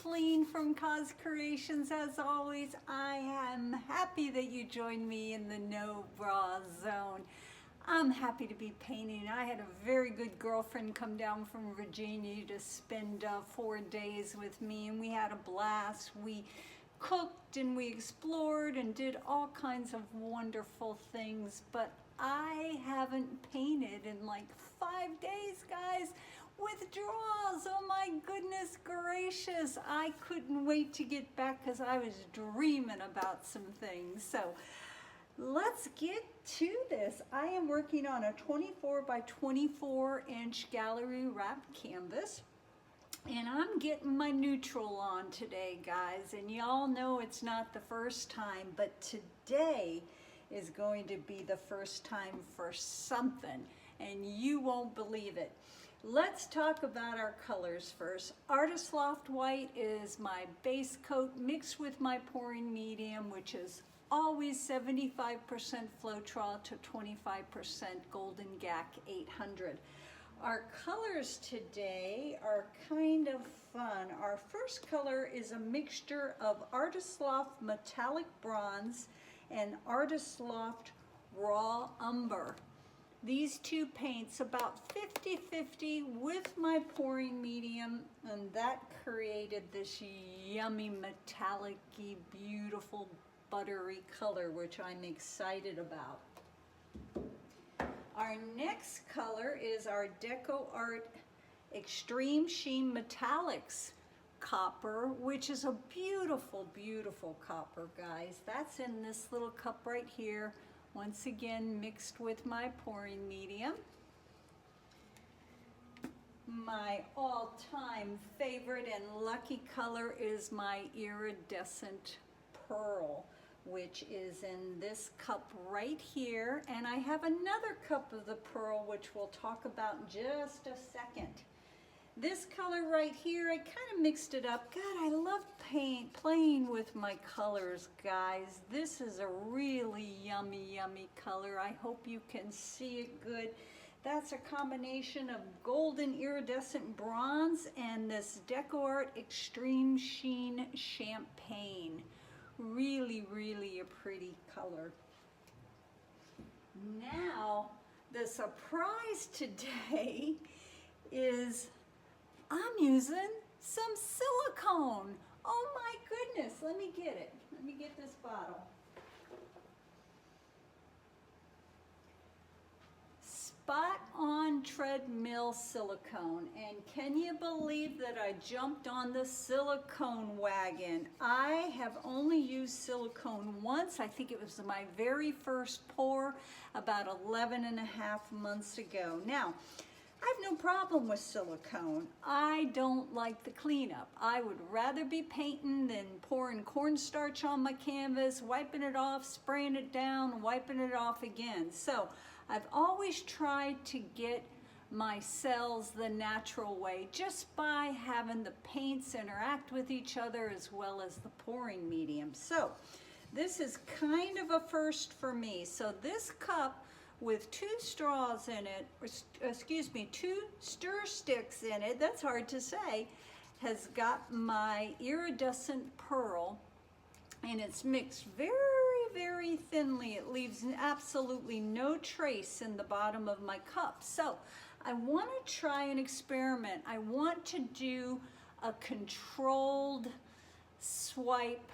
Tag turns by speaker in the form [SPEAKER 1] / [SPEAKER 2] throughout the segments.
[SPEAKER 1] Kathleen from COZ Creations. As always, I am happy that you joined me in the no bra zone. I'm happy to be painting. I had a very good girlfriend come down from Virginia to spend 4 days with me, and we had a blast. We cooked and we explored and did all kinds of wonderful things, but I haven't painted in like 5 days, guys, with draws. Oh my goodness gracious. I couldn't wait to get back because I was dreaming about some things. So let's get to this. I am working on a 24 by 24 inch gallery wrap canvas. And I'm getting my neutral on today, guys. And y'all know it's not the first time, but today is going to be the first time for something. And you won't believe it. Let's talk about our colors first. Artist Loft White is my base coat mixed with my pouring medium, which is always 75% Floetrol to 25% Golden Gack 800. Our colors today are kind of fun. Our first color is a mixture of Artist Loft Metallic Bronze and Artist Loft Raw Umber. These two paints about 50-50 with my pouring medium, and that created this yummy metallic-y, beautiful buttery color, which I'm excited about. Our next color is our Deco Art Extreme Sheen Metallics copper, which is a beautiful, beautiful copper, guys. That's in this little cup right here. Once again, mixed with my pouring medium. My all-time favorite and lucky color is my iridescent pearl, which is in this cup right here. And I have another cup of the pearl, which we'll talk about in just a second. This color right here, I kind of mixed it up. God, I love playing with my colors, guys. This is a really yummy, yummy color. I hope you can see it good. That's a combination of golden iridescent bronze and this Deco Art Extreme Sheen Champagne. Really, really a pretty color. Now, the surprise today is I'm using some silicone. Oh my goodness, let me get it. Let me get this bottle. Spot on treadmill silicone. And can you believe that I jumped on the silicone wagon? I have only used silicone once. I think it was my very first pour about 11.5 months ago. Now, I have no problem with silicone. I don't like the cleanup. I would rather be painting than pouring cornstarch on my canvas, wiping it off, spraying it down, wiping it off again. So I've always tried to get my cells the natural way, just by having the paints interact with each other as well as the pouring medium. So this is kind of a first for me. So this cup with 2 straws in it, or excuse me, 2 stir sticks in it, that's hard to say, has got my iridescent pearl, and it's mixed very, very thinly. It leaves absolutely no trace in the bottom of my cup. So I want to try an experiment. I want to do a controlled swipe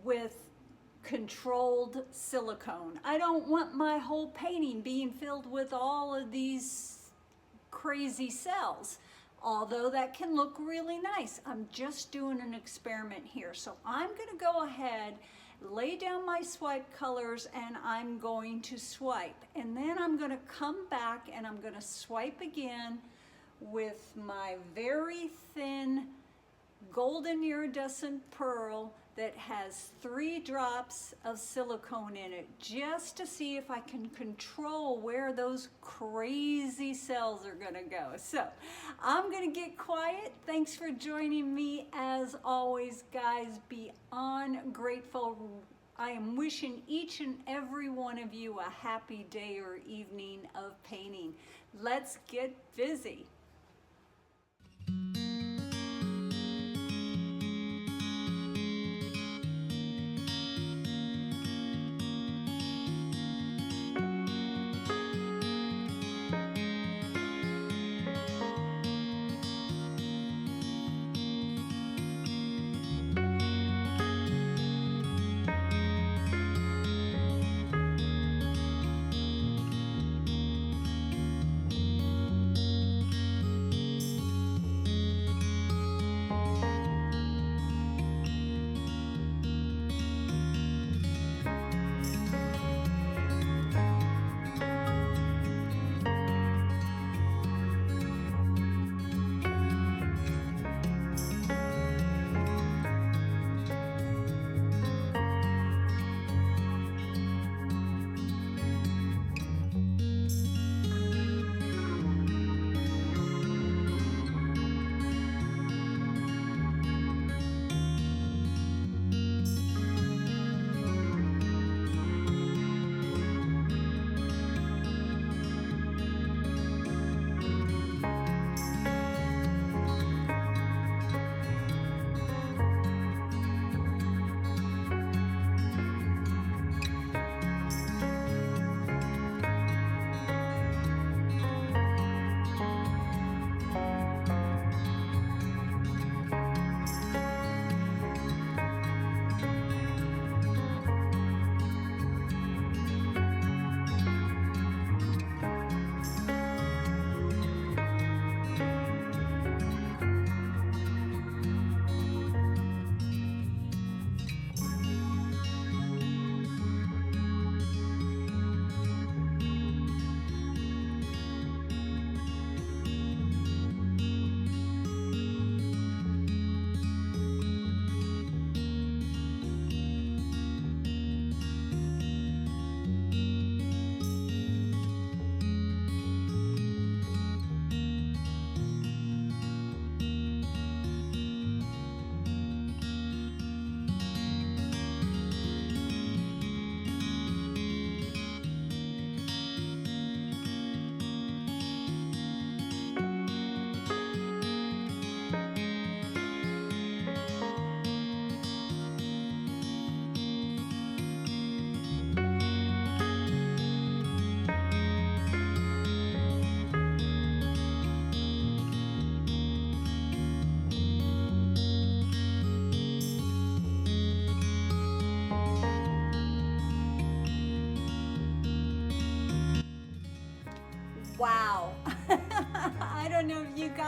[SPEAKER 1] with controlled silicone. I don't want my whole painting being filled with all of these crazy cells, although that can look really nice. I'm just doing an experiment here. So I'm going to go ahead, lay down my swipe colors, and I'm going to swipe. And then I'm going to come back and I'm going to swipe again with my very thin golden iridescent pearl that has 3 drops of silicone in it, just to see if I can control where those crazy cells are gonna go. So I'm gonna get quiet. Thanks for joining me. As always, guys, beyond grateful. I am wishing each and every one of you a happy day or evening of painting. Let's get busy.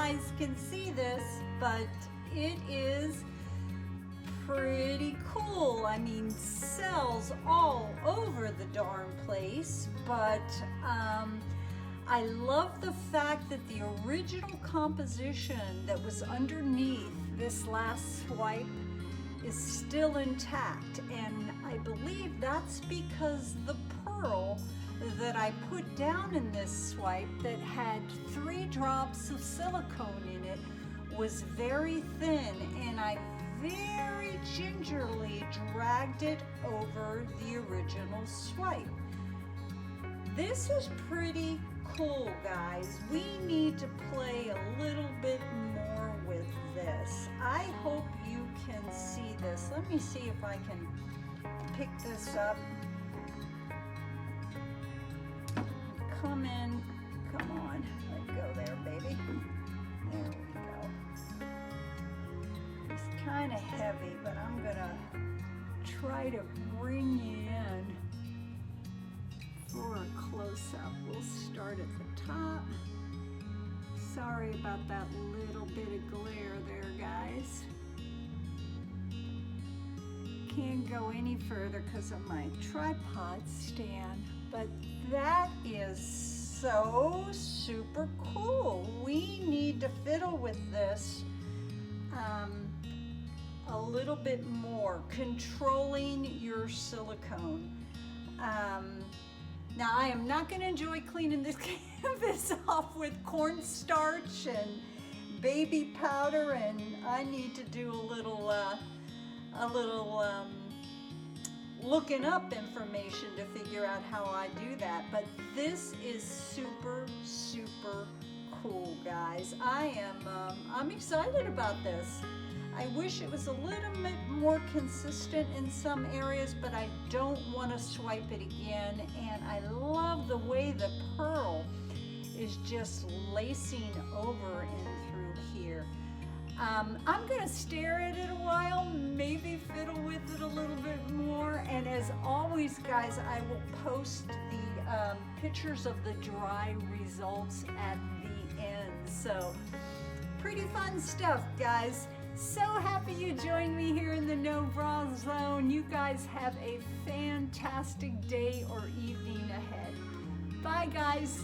[SPEAKER 1] guys can see this, but it is pretty cool. I mean, cells all over the darn place, but I love the fact that the original composition that was underneath this last swipe is still intact, and I believe that's because the pearl that I put down in this swipe that had 3 drops of silicone in it was very thin, and I very gingerly dragged it over the original swipe. This is pretty cool, guys. We need to play a little bit more with this. I hope you can see this. Let me see if I can pick this up. Come in, come on, let go there, baby. There we go. It's kind of heavy, but I'm gonna try to bring you in for a close-up. We'll start at the top. Sorry about that little bit of glare there, guys. Can't go any further because of my tripod stand, but that is so super cool. We need to fiddle with this a little bit more, controlling your silicone. Now, I am not going to enjoy cleaning this canvas off with cornstarch and baby powder, and I need to do a little looking up information to figure out how I do that. But this is super, super cool, guys. I'm excited about this. I wish it was a little bit more consistent in some areas, but I don't want to swipe it again. And I love the way the pearl is just lacing over and through here. I'm gonna stare at it a while, maybe fiddle with it a little bit more. And as always, guys, I will post the pictures of the dry results at the end. So pretty fun stuff, guys. So happy you joined me here in the No Bra Zone. You guys have a fantastic day or evening ahead. Bye, guys.